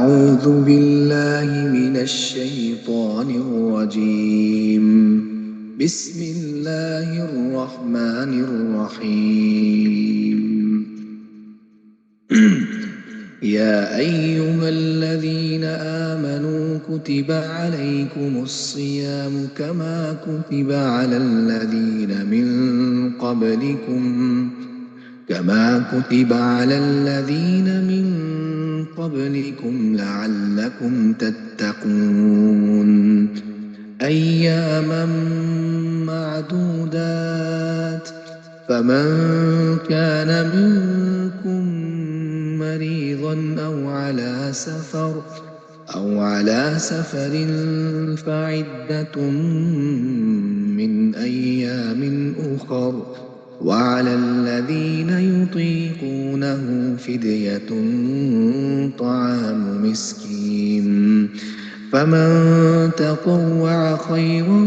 أعوذ بالله من الشيطان الرجيم. بسم الله الرحمن الرحيم. يا أيها الذين آمنوا كتب عليكم الصيام كما كتب على الذين من قبلكم لعلكم تتقون. أياما معدودات، فمن كان منكم مريضا أو على سفر فعدة من أيام أخر، وعلى الذين يطيقونه فدية طعام مسكين، فمن تطوع خيرا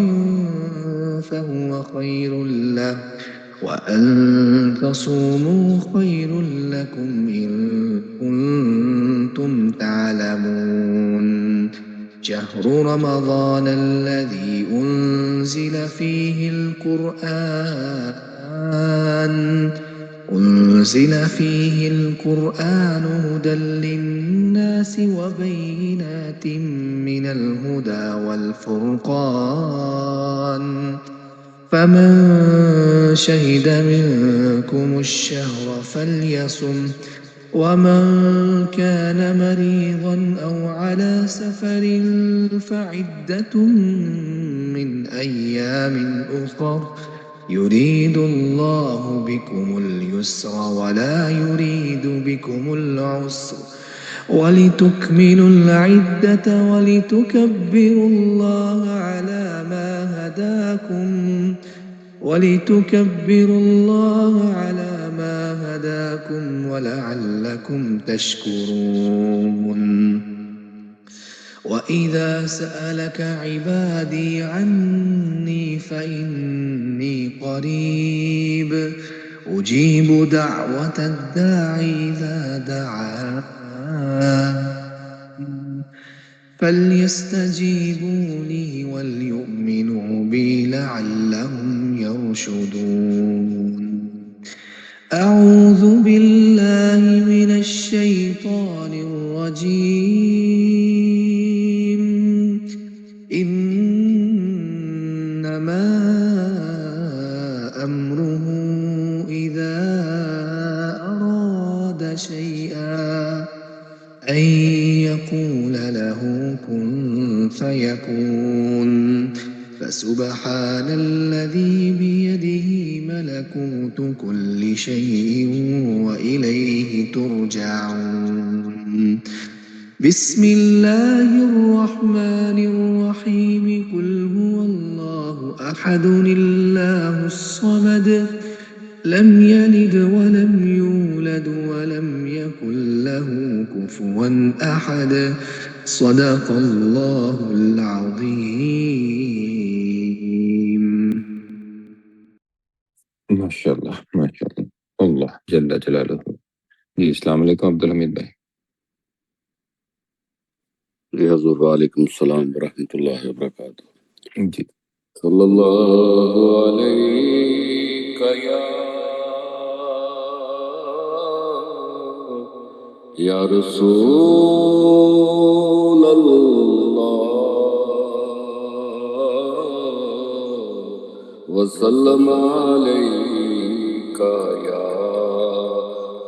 فهو خير له، وأن تصوموا خير لكم إن كنتم تعلمون. شهر رمضان الذي أنزل فيه القرآن هدى للناس وبينات من الهدى والفرقان، فمن شهد منكم الشهر فليصم، ومن كان مريضا أو على سفر فعدة من أيام أخر، يريد الله بكم اليسر ولا يريد بكم العسر، ولتكملوا العدة ولتكبروا الله على ما هداكم ولعلكم تشكرون. وإذا سألك عبادي عني فإني قريب أجيب دعوة الداعي إذا دعان، فليستجيبوا لي وليؤمنوا بي لعلهم يرشدون. أعوذ بالله من الشيطان الرجيم. إنما أمره إذا أراد شيئا أن يقول له كن فيكون. فسبحان الذي بيده ملكوت كل شيء وإليه ترجعون. بسم الله الرحمن الرحيم. قل هو الله أحد الله الصمد لم يلد ولم يولد ولم يكن له كفوا أحد. صدق الله العظيم. ماشاءاللہ ماشاءاللہ، اللہ جل جلالہ۔ جی السلام علیکم عبدالحمید بھائی۔ جی حضور، وعلیکم السلام ورحمۃ اللہ وبرکاتہ۔ جی صلی اللہ علیہ یا رسول اللہ وسلم علیک یا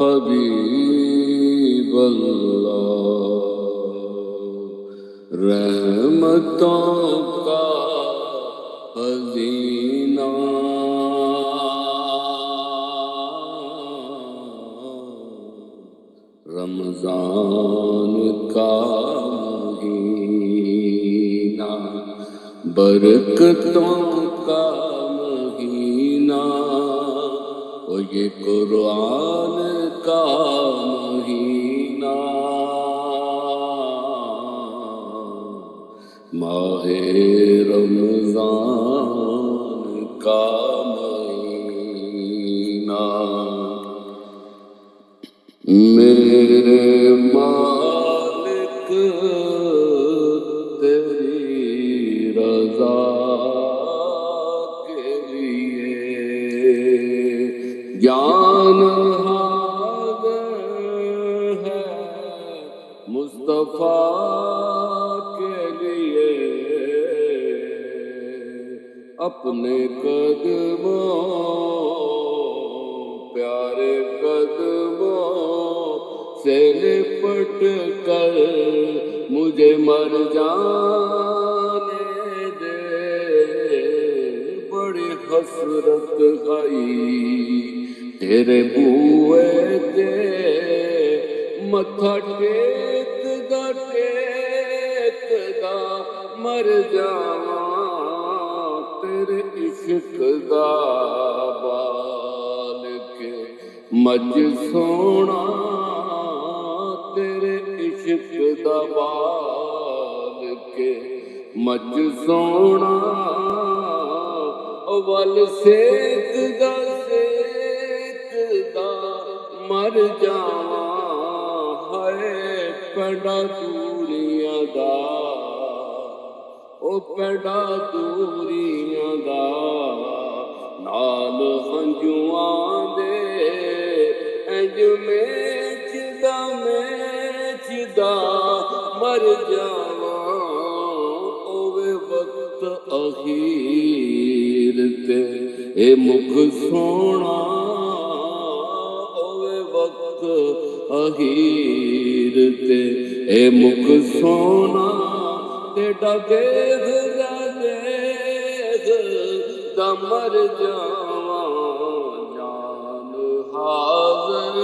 حبیب اللہ۔ رحمتوں کا خزینہ رمضان کا مہینہ، برکتوں کا مہینہ، اور یہ قرآن کا مہینہ، ماہ رمضان کا مہینہ۔ میرے مالک مصطفیٰ کے لیے اپنے قدموں پیارے قدموں سے لپٹ کر مجھے مر جانے دے، بڑی حسرت آئی تیرے بوئے دے، متھا ٹیکدا ٹیکدا مر جاواں تیرے عشق دا بال کے مجھ سونا، تیرے عشق دا بال کے مجھ سونا، ول سیکدا سیکدا مر جاواں ہائے پڑا دوریاں دا، او پڑا دوریاں دا، نال ہنجواں دے انج میچدا مر جاواں، اوے وقت اخیر تے اے مکھ سونا، اوے وقت اخیر تے اے مکھ سونا، تیڈا دیکھ دا مر جاواں، جان حاضر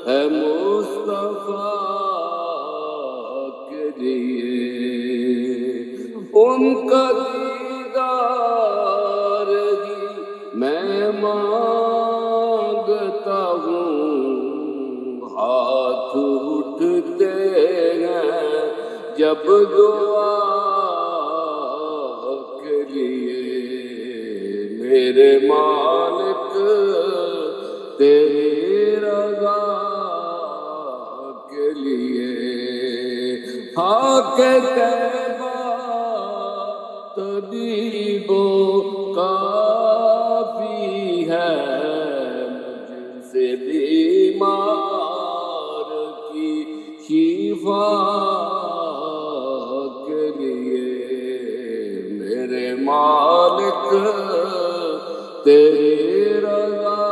ہے مصطفیٰ کے لیے، ان کا دیدار ہی میں مانگتا ہوں، ہاتھ اٹھتے ہیں جب دعا کے لیے، میرے مالک تیری رضا کے لیے، خاک طیبہ طبیب و کافی ہے، مجھ سے بیمار کی شفا کے لیے، میرے مالک تیری رضا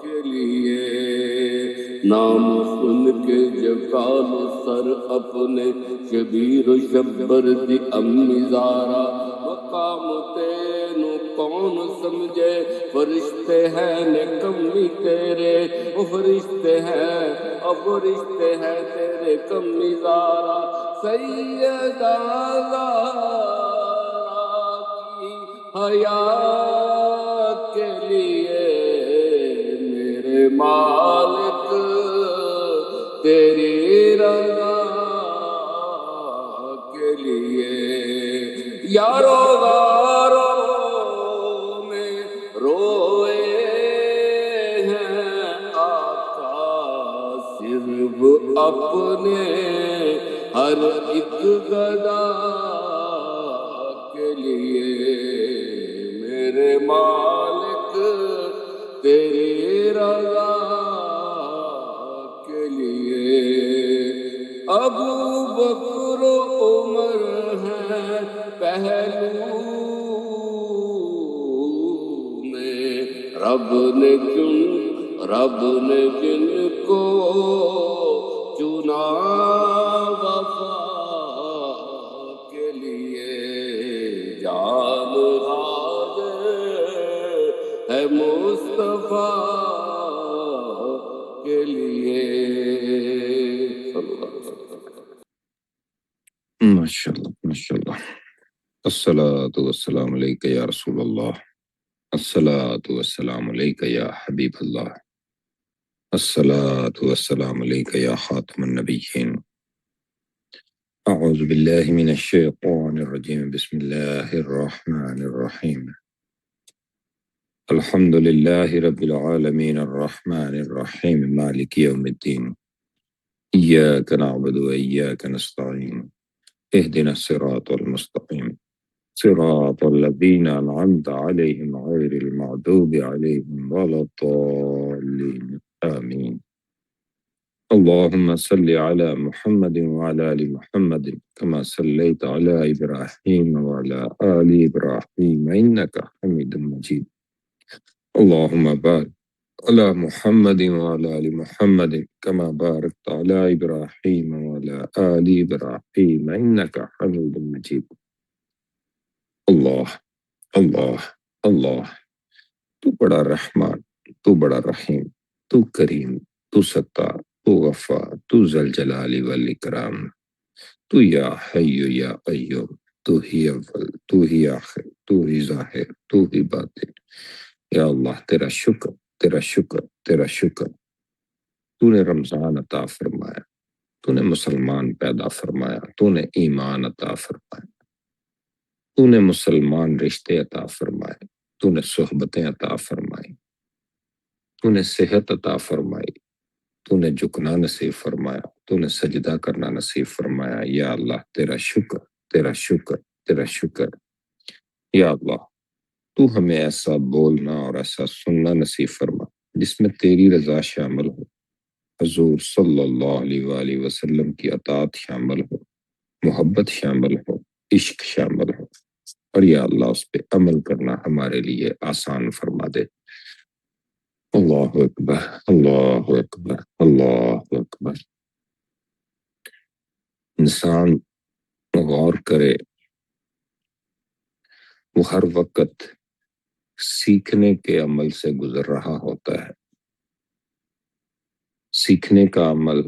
کے لیے، نام سن کے جگال سر اپنے شبیر و شبر دی امی زارا، مقام تینو کون سمجھے، فرشتے ہیں نکمی تیرے، وہ فرشتے ہیں تیرے کمی زارا، سیدہ زارا کی حیات کے لیے، میرے مالک تیری رضا کے لیے، یارو غاروں میں روئے ہیں آقا صرف اپنے ہر ایک گدا کے لیے، میرے مالک تیری رضا کے لیے، ابو بکر و عمر ہیں پہلو میں، رب نے جن کو چنا وفا کے لیے، جان حاضر ہے مصطفیٰ کے لیے، ماشاءاللہ ماشاءاللہ، الصلاۃ والسلام علیک یا رسول اللہ، الصلاۃ والسلام علیک یا حبیب اللہ، الصلاۃ والسلام علیک یا خاتم النبیین، اعوذ باللہ من الشیطان الرجیم، بسم اللہ الرحمن الرحیم، الحمد للہ رب العالمین الرحمن الرحیم مالک یوم الدین، ایاک نعبد و ایاک نستعین، اهدنا الصراط المستقیم، صراط الذین انعمت علیہم غیر المغضوب علیہم ولا الضالین، آمین۔ اللهم صل على محمد وعلى آل محمد كما صليت على إبراهيم وعلى آل إبراهيم إنك حميد مجيد. اللهم بارك على محمد وعلى آل محمد كما باركت على إبراهيم وعلى آل إبراهيم إنك حميد مجيد. اللہ اللہ اللہ، تو بڑا رحمان، تو بڑا رحیم، تو کریم، تو ستار، تو غفار، تو ذل جلال والاکرام، تو یا حی یا قیوم، تو ہی اول، تو ہی آخر، تو ہی ظاہر، تو ہی باطن۔ یا اللہ تیرا شکر، تیرا شکر، تیرا شکر۔ تو نے رمضان عطا فرمایا، تو نے مسلمان پیدا فرمایا، تو نے ایمان عطا فرمایا، تو نے مسلمان رشتے عطا فرمائے، تو نے صحبتیں عطا فرمائی، تو نے صحت عطا فرمائی، تو نے جھکنا نصیب فرمایا، تو نے سجدہ کرنا نصیب فرمایا۔ یا اللہ تیرا شکر، تیرا شکر، تیرا شکر۔ یا اللہ تو ہمیں ایسا بولنا اور ایسا سننا نصیب فرما جس میں تیری رضا شامل ہو، حضور صلی اللہ علیہ وآلہ وسلم کی اطاعت شامل ہو، محبت شامل ہو، عشق شامل ہو، اور یا اللہ اس پہ عمل کرنا ہمارے لیے آسان فرما دے۔ اللہ اکبر، اللہ اکبر، اللہ اکبر۔ انسان غور کرے، وہ ہر وقت سیکھنے کے عمل سے گزر رہا ہوتا ہے۔ سیکھنے کا عمل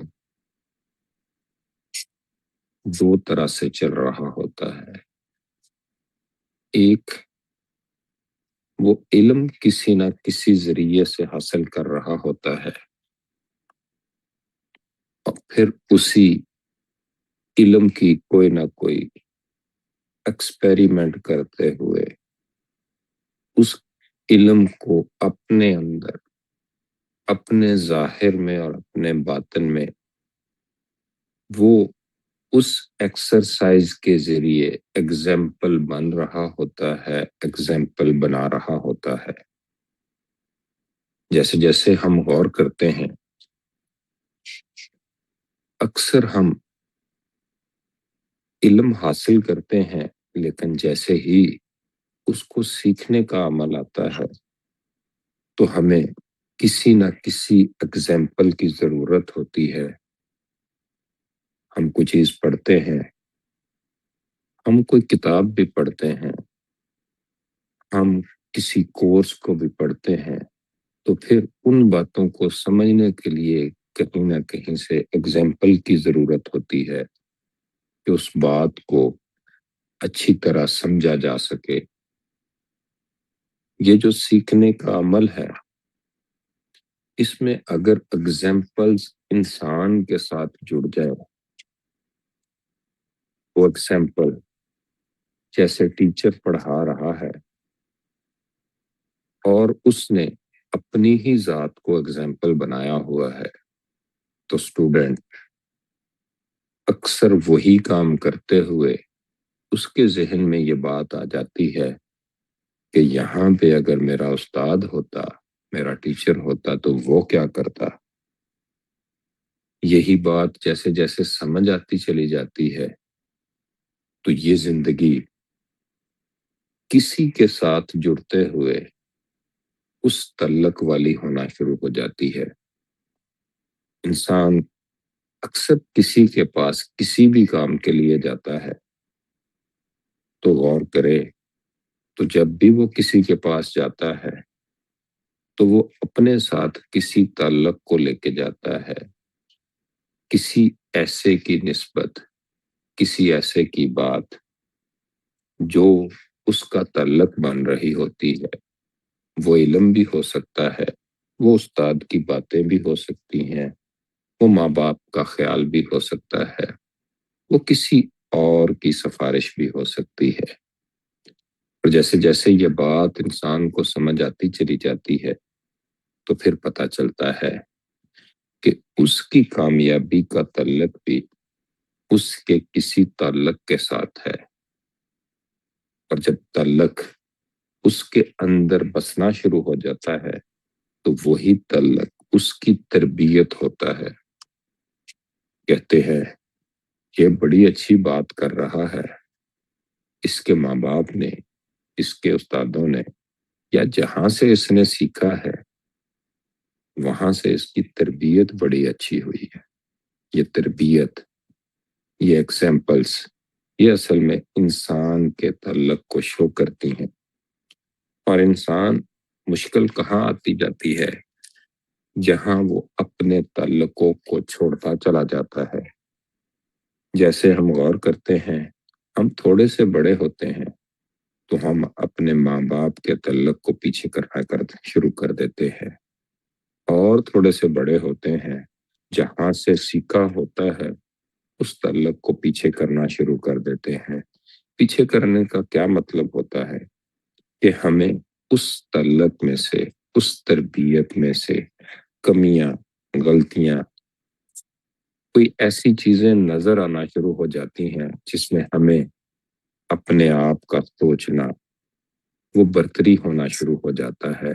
دو طرح سے چل رہا ہوتا ہے۔ ایک، وہ علم کسی نہ کسی ذریعے سے حاصل کر رہا ہوتا ہے، اور پھر اسی علم کی کوئی نہ کوئی ایکسپیریمنٹ کرتے ہوئے اس علم کو اپنے اندر، اپنے ظاہر میں اور اپنے باطن میں وہ اس ایکسرسائز کے ذریعے ایگزامپل بن رہا ہوتا ہے، ایگزامپل بنا رہا ہوتا ہے۔ جیسے جیسے ہم غور کرتے ہیں، اکثر ہم علم حاصل کرتے ہیں، لیکن جیسے ہی اس کو سیکھنے کا عمل آتا ہے تو ہمیں کسی نہ کسی ایگزامپل کی ضرورت ہوتی ہے۔ ہم کوئی چیز پڑھتے ہیں، ہم کوئی کتاب بھی پڑھتے ہیں، ہم کسی کورس کو بھی پڑھتے ہیں، تو پھر ان باتوں کو سمجھنے کے لیے کہیں نہ کہیں سے ایگزامپل کی ضرورت ہوتی ہے کہ اس بات کو اچھی طرح سمجھا جا سکے۔ یہ جو سیکھنے کا عمل ہے، اس میں اگر ایگزامپلز انسان کے ساتھ جڑ جائے، وہ ایگزامپل جیسے ٹیچر پڑھا رہا ہے اور اس نے اپنی ہی ذات کو ایگزامپل بنایا ہوا ہے، تو اسٹوڈنٹ اکثر وہی کام کرتے ہوئے اس کے ذہن میں یہ بات آ جاتی ہے کہ یہاں پہ اگر میرا استاد ہوتا، میرا ٹیچر ہوتا تو وہ کیا کرتا۔ یہی بات جیسے جیسے سمجھ آتی چلی جاتی ہے تو یہ زندگی کسی کے ساتھ جڑتے ہوئے اس تعلق والی ہونا شروع ہو جاتی ہے۔ انسان اکثر کسی کے پاس کسی بھی کام کے لیے جاتا ہے تو غور کرے، تو جب بھی وہ کسی کے پاس جاتا ہے تو وہ اپنے ساتھ کسی تعلق کو لے کے جاتا ہے، کسی ایسے کی نسبت، کسی ایسے کی بات جو اس کا تعلق بن رہی ہوتی ہے۔ وہ علم بھی ہو سکتا ہے، وہ استاد کی باتیں بھی ہو سکتی ہیں، وہ ماں باپ کا خیال بھی ہو سکتا ہے، وہ کسی اور کی سفارش بھی ہو سکتی ہے۔ اور جیسے جیسے یہ بات انسان کو سمجھ آتی چلی جاتی ہے تو پھر پتہ چلتا ہے کہ اس کی کامیابی کا تعلق بھی اس کے کسی تعلق کے ساتھ ہے، اور جب تعلق اس کے اندر بسنا شروع ہو جاتا ہے تو وہی تعلق اس کی تربیت ہوتا ہے، کہتے ہیں یہ بڑی اچھی بات کر رہا ہے، اس کے ماں باپ نے، اس کے استادوں نے، یا جہاں سے اس نے سیکھا ہے وہاں سے اس کی تربیت بڑی اچھی ہوئی ہے۔ یہ تربیت، یہ ایگزامپلس، یہ اصل میں انسان کے تعلق کو شو کرتی ہیں۔ اور انسان مشکل کہاں آتی جاتی ہے؟ جہاں وہ اپنے تعلقوں کو چھوڑتا چلا جاتا ہے۔ جیسے ہم غور کرتے ہیں، ہم تھوڑے سے بڑے ہوتے ہیں تو ہم اپنے ماں باپ کے تعلق کو پیچھے کرنا شروع کر دیتے ہیں، اور تھوڑے سے بڑے ہوتے ہیں، جہاں سے سیکھا ہوتا ہے اس تعلق کو پیچھے کرنا شروع کر دیتے ہیں۔ پیچھے کرنے کا کیا مطلب ہوتا ہے؟ کہ ہمیں اس تعلق میں سے، اس تربیت میں سے کمیاں، غلطیاں، کوئی ایسی چیزیں نظر آنا شروع ہو جاتی ہیں جس میں ہمیں اپنے آپ کا سوچنا وہ برتری ہونا شروع ہو جاتا ہے۔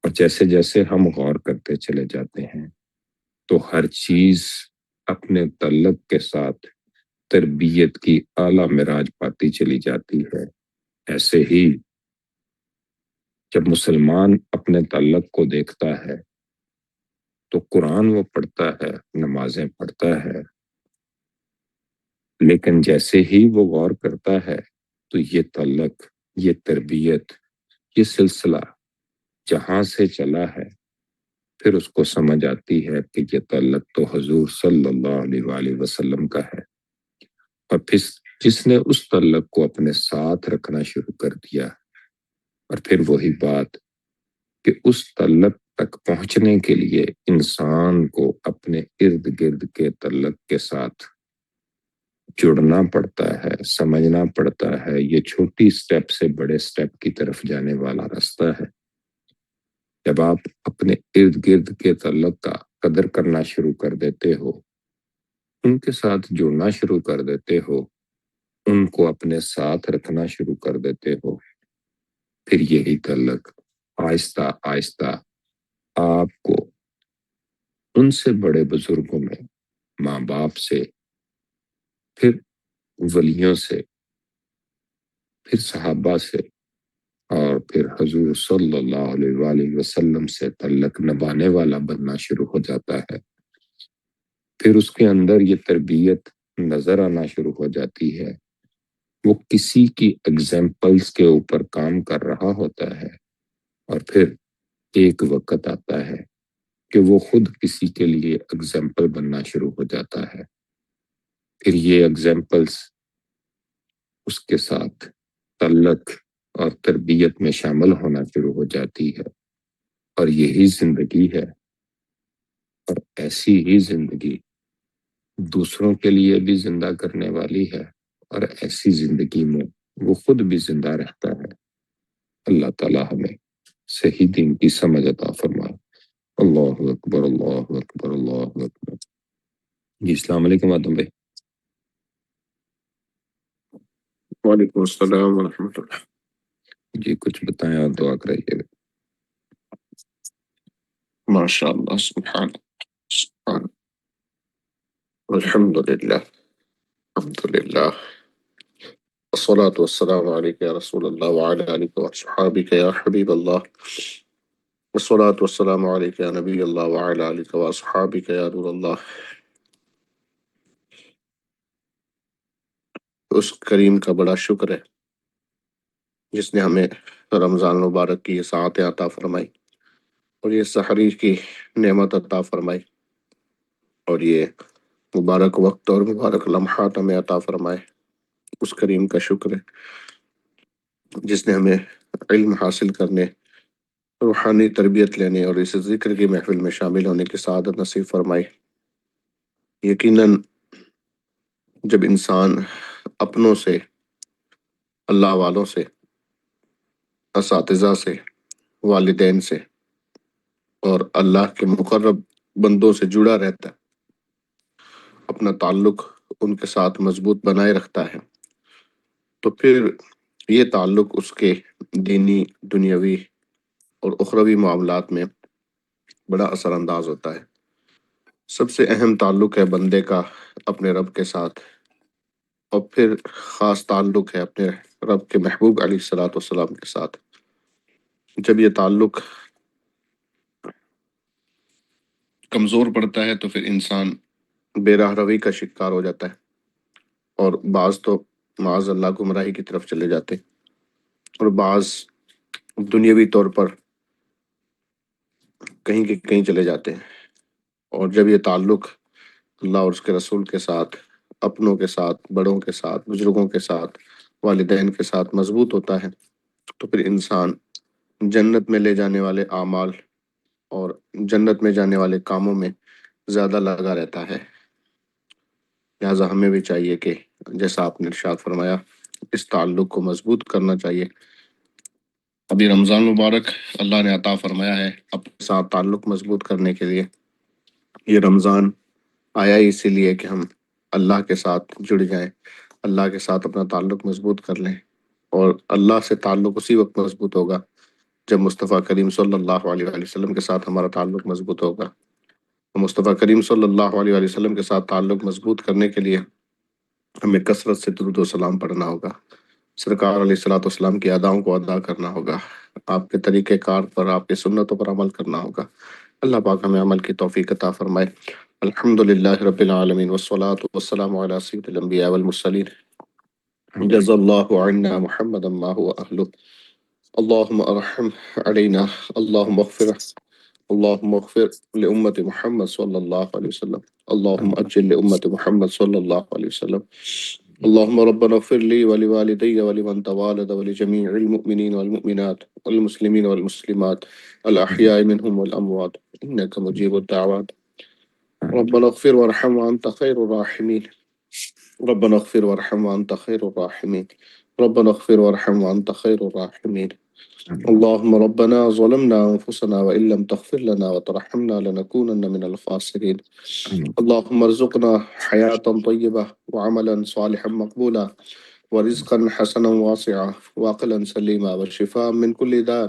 اور جیسے جیسے ہم غور کرتے چلے جاتے ہیں تو ہر چیز اپنے تعلق کے ساتھ تربیت کی اعلیٰ معراج پاتی چلی جاتی ہے۔ ایسے ہی جب مسلمان اپنے تعلق کو دیکھتا ہے تو قرآن وہ پڑھتا ہے، نمازیں پڑھتا ہے، لیکن جیسے ہی وہ غور کرتا ہے تو یہ تعلق، یہ تربیت، یہ سلسلہ جہاں سے چلا ہے پھر اس کو سمجھ آتی ہے کہ یہ تعلق تو حضور صلی اللہ علیہ وآلہ وسلم کا ہے۔ اور پھر جس نے اس تعلق کو اپنے ساتھ رکھنا شروع کر دیا، اور پھر وہی بات کہ اس تعلق تک پہنچنے کے لیے انسان کو اپنے ارد گرد کے تعلق کے ساتھ جڑنا پڑتا ہے، سمجھنا پڑتا ہے۔ یہ چھوٹی سٹیپ سے بڑے سٹیپ کی طرف جانے والا راستہ ہے۔ جب آپ اپنے ارد گرد کے تعلق کا قدر کرنا شروع کر دیتے ہو، ان کے ساتھ جڑنا شروع کر دیتے ہو، ان کو اپنے ساتھ رکھنا شروع کر دیتے ہو، پھر یہی تعلق آہستہ آہستہ آپ کو ان سے بڑے بزرگوں میں، ماں باپ سے، پھر ولیوں سے، پھر صحابہ سے، اور پھر حضور صلی اللہ علیہ وآلہ وسلم سے تعلق نبھانے والا بننا شروع ہو جاتا ہے۔ پھر اس کے اندر یہ تربیت نظر آنا شروع ہو جاتی ہے۔ وہ کسی کی ایگزامپلس کے اوپر کام کر رہا ہوتا ہے، اور پھر ایک وقت آتا ہے کہ وہ خود کسی کے لیے ایگزامپل بننا شروع ہو جاتا ہے۔ پھر یہ ایگزامپلس اس کے ساتھ تعلق اور تربیت میں شامل ہونا شروع ہو جاتی ہے، اور یہی زندگی ہے۔ اور ایسی ہی زندگی دوسروں کے لیے بھی زندہ کرنے والی ہے، اور ایسی زندگی میں وہ خود بھی زندہ رہتا ہے۔ اللہ تعالیٰ ہمیں صحیح دین کی سمجھ عطا فرمائے۔ اللہ اکبر، اللہ اکبر، اللہ اکبر۔ جی السلام علیکم آدم بھائی۔ وعلیکم السلام ورحمۃ اللہ۔ جی کچھ بتائیں اور دعا کرائیے گا۔ ماشاء اللہ، سبحان سبحان الحمد للہ، الحمد للہ، والصلاة والسلام علیک یا رسول اللہ وعلی آلک واصحابک یا حبیب اللہ، والصلاة والسلام علیک یا نبی اللہ وعلی آلک واصحابک یا نور اللہ۔ اس کریم کا بڑا شکر ہے جس نے ہمیں رمضان مبارک کی یہ ساعتیں عطا فرمائی، اور یہ سحری کی نعمت عطا فرمائی، اور یہ مبارک وقت اور مبارک لمحات ہمیں عطا فرمائے۔ اس کریم کا شکر ہے جس نے ہمیں علم حاصل کرنے، روحانی تربیت لینے اور اس ذکر کی محفل میں شامل ہونے کی سعادت نصیب فرمائی۔ یقیناً جب انسان اپنوں سے، اللہ والوں سے، اساتذہ سے، والدین سے اور اللہ کے مقرب بندوں سے جڑا رہتا ہے، اپنا تعلق ان کے ساتھ مضبوط بنائے رکھتا ہے، تو پھر یہ تعلق اس کے دینی، دنیاوی اور اخروی معاملات میں بڑا اثر انداز ہوتا ہے۔ سب سے اہم تعلق ہے بندے کا اپنے رب کے ساتھ، اور پھر خاص تعلق ہے اپنے رب کے محبوب علیہ الصلوۃ والسلام کے ساتھ۔ جب یہ تعلق کمزور پڑتا ہے تو پھر انسان بے راہ روی کا شکار ہو جاتا ہے، اور بعض تو معاذ اللہ گمراہی کی طرف چلے جاتے ہیں، اور بعض دنیاوی طور پر کہیں کے کہیں چلے جاتے ہیں۔ اور جب یہ تعلق اللہ اور اس کے رسول کے ساتھ، اپنوں کے ساتھ، بڑوں کے ساتھ، بزرگوں کے ساتھ، والدین کے ساتھ مضبوط ہوتا ہے تو پھر انسان جنت میں لے جانے والے اعمال اور جنت میں جانے والے کاموں میں زیادہ لگا رہتا ہے۔ لہٰذا ہمیں بھی چاہیے کہ جیسا آپ نے ارشاد فرمایا اس تعلق کو مضبوط کرنا چاہیے۔ ابھی رمضان مبارک اللہ نے عطا فرمایا ہے اپنے ساتھ تعلق مضبوط کرنے کے لیے۔ یہ رمضان آیا ہی اسی لیے کہ ہم اللہ کے ساتھ جڑ جائیں، اللہ کے ساتھ اپنا تعلق مضبوط کر لیں، اور اللہ سے تعلق اسی وقت مضبوط ہوگا جب مصطفیٰ کریم صلی اللہ علیہ وآلہ وسلم کے ساتھ ہمارا تعلق مضبوط ہوگا۔ مصطفیٰ کریم صلی اللہ علیہ وآلہ وسلم کے ساتھ تعلق مضبوط کرنے کے لیے ہمیں کثرت سے درود و سلام پڑھنا ہوگا، سرکار علیہ الصلوۃ والسلام کی اداؤں کو ادا کرنا ہوگا، آپ کے طریقہ کار پر، آپ کی سنتوں پر عمل کرنا ہوگا۔ اللہ پاک ہمیں عمل کی توفیق عطا فرمائے۔ الحمد للہ رب العالمین والصلاة والسلام علی سید الانبیاء والمرسلین، جزا اللہ عنا محمد ما هو اہلہ، اللہم ارحم علینا، اللہم اغفر لأمت محمد صلی اللہ علیہ وسلم، اللہم اجل لأمت محمد صلی اللہ علیہ وسلم، اللہم ربنا اغفر لی ولوالدی ولمن توالد ولجمیع المؤمنین والمؤمنات والمسلمین والمسلمات الاحیاء منهم والاموات انک مجیب الدعوات، ربنا اغفر وارحم وانت خیر الراحمین، ربنا اغفر وارحم وانت خیر الراحمین، ربنا اغفر وارحم وانت خیر الراحمین۔ اللهم ربنا ظلمنا أنفسنا وإن لم تغفر لنا وترحمنا لنكونن من الخاسرين، اللهم ارزقنا حياة طيبة وعملا صالحا مقبولا ورزقا حسنا واسعا وعقلا سليما وشفاء من كل داء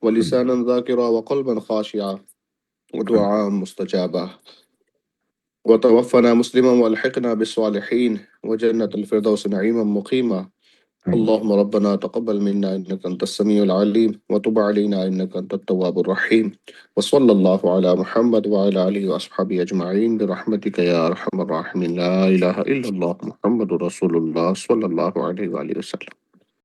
ولسانا ذاكرا وقلبا خاشعا ودعاء مستجابا، وتوفنا مسلما والحقنا بالصالحين وجنة الفردوس نعيما مقيما۔ اللهم ربنا تقبل منا إنك أنت السميع العليم وتب علينا إنك أنت التواب الرحيم، وصلى الله على محمد وعلى آله وأصحابه أجمعين برحمتك يا أرحم الراحمين، لا إله إلا الله محمد رسول الله صلى الله عليه وآله وسلم۔